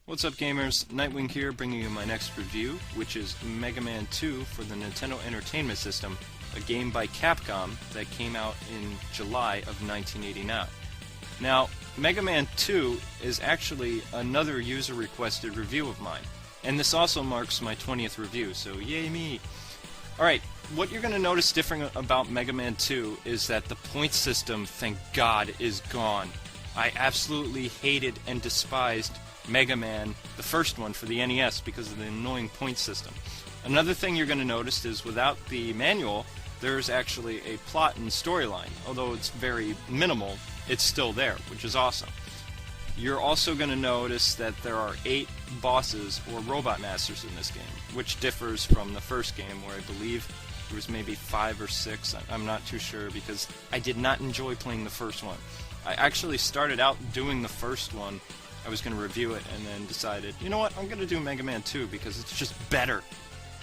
What's up, gamers? Nightwing here, bringing you my next review, which is Mega Man 2 for the Nintendo Entertainment System, a game by Capcom that came out in July of 1989. Now, Mega Man 2 is actually another user-requested review of mine, and this also marks my 20th review, so yay me! Alright, what you're going to notice different about Mega Man 2 is that the point system, thank God, is gone. I absolutely hated and despised Mega Man, the first one for the NES, because of the annoying point system. Another thing you're going to notice is without the manual, there's actually a plot and storyline. Although it's very minimal, it's still there, which is awesome. You're also going to notice that there are 8 bosses or robot masters in this game, which differs from the first game where I believe there was maybe 5 or 6. I'm not too sure because I did not enjoy playing the first one. I actually started out doing the first one. I was going to review it and then decided, you know what, I'm going to do Mega Man 2 because it's just better.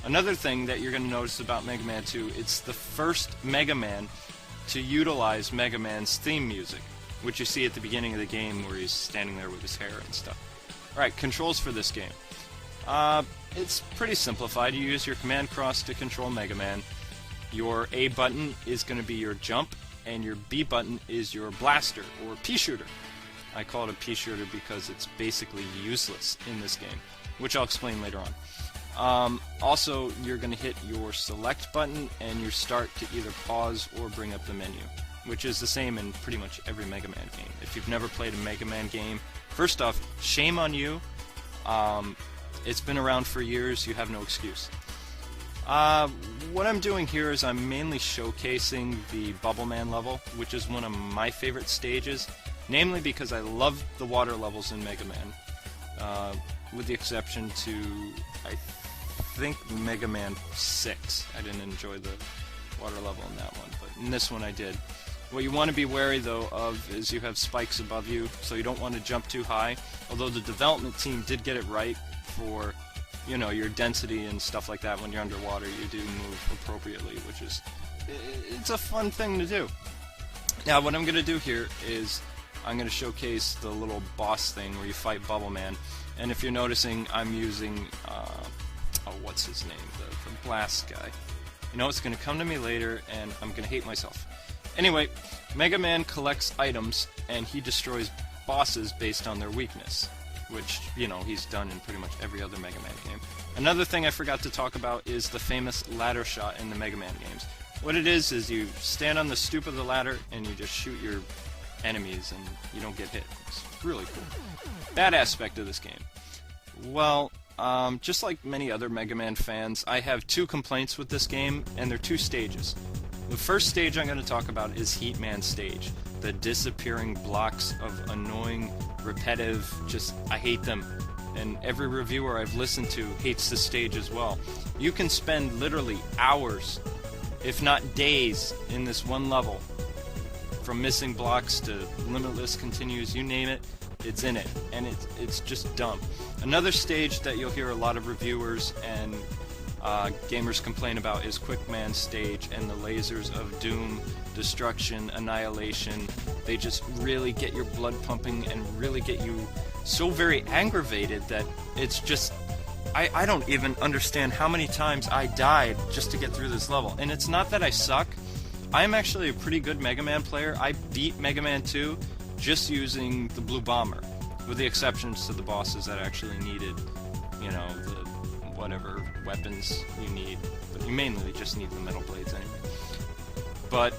Another thing that you're going to notice about Mega Man 2, it's the first Mega Man to utilize Mega Man's theme music, which you see at the beginning of the game where he's standing there with his hair and stuff. Alright, controls for this game. It's pretty simplified. You use your command cross to control Mega Man. Your A button is going to be your jump, and your B button is your blaster, or pea shooter. I call it a pea shooter because it's basically useless in this game, which I'll explain later on. Also, you're going to hit your select button and your start to either pause or bring up the menu, which is the same in pretty much every Mega Man game. If you've never played a Mega Man game, first off, shame on you. It's been around for years, you have no excuse. What I'm doing here is I'm mainly showcasing the Bubble Man level, which is one of my favorite stages. Namely because I love the water levels in Mega Man, with the exception to, I think, Mega Man 6. I didn't enjoy the water level in that one, but in this one I did. What you want to be wary, though, of is you have spikes above you, so you don't want to jump too high, although the development team did get it right for, you know, your density and stuff like that. When you're underwater, you do move appropriately, which is, it's a fun thing to do. Now, what I'm going to do here is I'm going to showcase the little boss thing where you fight Bubble Man, and if you're noticing, I'm using, what's his name, the Blast guy. You know, it's going to come to me later, and I'm going to hate myself. Anyway, Mega Man collects items, and he destroys bosses based on their weakness, which, you know, he's done in pretty much every other Mega Man game. Another thing I forgot to talk about is the famous ladder shot in the Mega Man games. What it is you stand on the stoop of the ladder, and you just shoot your enemies and you don't get hit. It's really cool. Bad aspect of this game. Well, just like many other Mega Man fans, I have 2 complaints with this game, and they're 2 stages. The first stage I'm going to talk about is Heat Man stage. The disappearing blocks of annoying, repetitive, I hate them. And every reviewer I've listened to hates this stage as well. You can spend literally hours, if not days, in this one level. From missing blocks to limitless continues, you name it, it's in it, and it's just dumb. Another stage that you'll hear a lot of reviewers and gamers complain about is Quick Man stage and the lasers of doom, destruction, annihilation. They just really get your blood pumping and really get you so very aggravated that it's just, I don't even understand how many times I died just to get through this level. And it's not that I suck. I'm actually a pretty good Mega Man player. I beat Mega Man 2 just using the Blue Bomber, with the exceptions to the bosses that actually needed, you know, the whatever weapons you need. But you mainly just need the metal blades anyway. But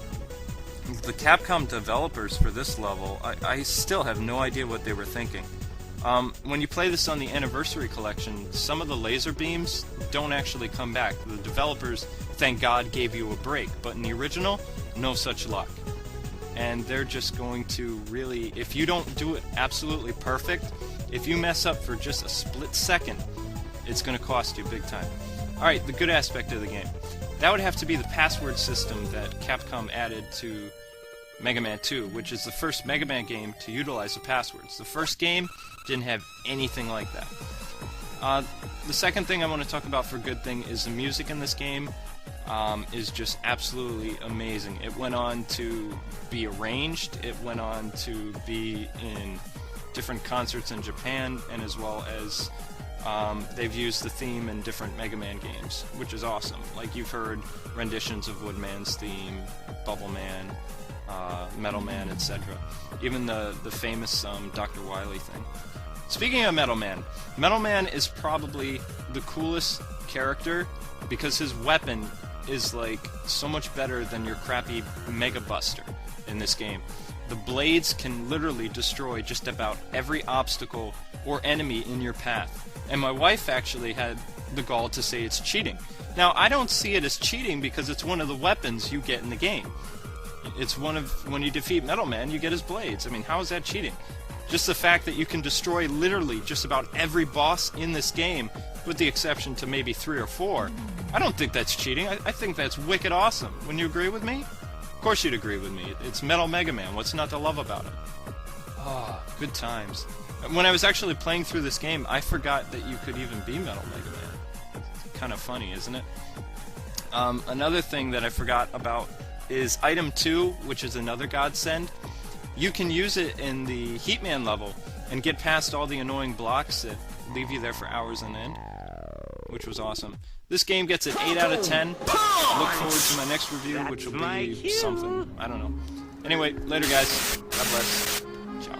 the Capcom developers for this level, I still have no idea what they were thinking. When you play this on the Anniversary Collection, some of the laser beams don't actually come back. The developers, thank God, gave you a break, but in the original, no such luck. And they're just going to really, if you don't do it absolutely perfect, if you mess up for just a split second, it's going to cost you big time. Alright, the good aspect of the game. That would have to be the password system that Capcom added to Mega Man 2, which is the first Mega Man game to utilize the passwords. The first game didn't have anything like that. The second thing I want to talk about for good thing is the music in this game is just absolutely amazing. It went on to be arranged, it went on to be in different concerts in Japan, and as well as they've used the theme in different Mega Man games, which is awesome. Like, you've heard renditions of Woodman's theme, Bubble Man, Metal Man, etc. Even the famous Dr. Wily thing. Speaking of Metal Man is probably the coolest character because his weapon is like so much better than your crappy Mega Buster in this game. The blades can literally destroy just about every obstacle or enemy in your path. And my wife actually had the gall to say it's cheating. Now, I don't see it as cheating because it's one of the weapons you get in the game. It's one of, when you defeat Metal Man, you get his blades. I mean, how is that cheating? Just the fact that you can destroy literally just about every boss in this game, with the exception to maybe 3 or 4, I don't think that's cheating. I think that's wicked awesome. Wouldn't you agree with me? Of course you'd agree with me. It's Metal Mega Man. What's not to love about it? Oh, good times. When I was actually playing through this game, I forgot that you could even be Metal Mega Man. It's kind of funny, isn't it? Another thing that I forgot about is Item 2, which is another godsend. You can use it in the Heatman level and get past all the annoying blocks that leave you there for hours on end, which was awesome. This game gets an 8 out of 10. Look forward to my next review, which will be something. I don't know. Anyway, later guys. God bless. Ciao.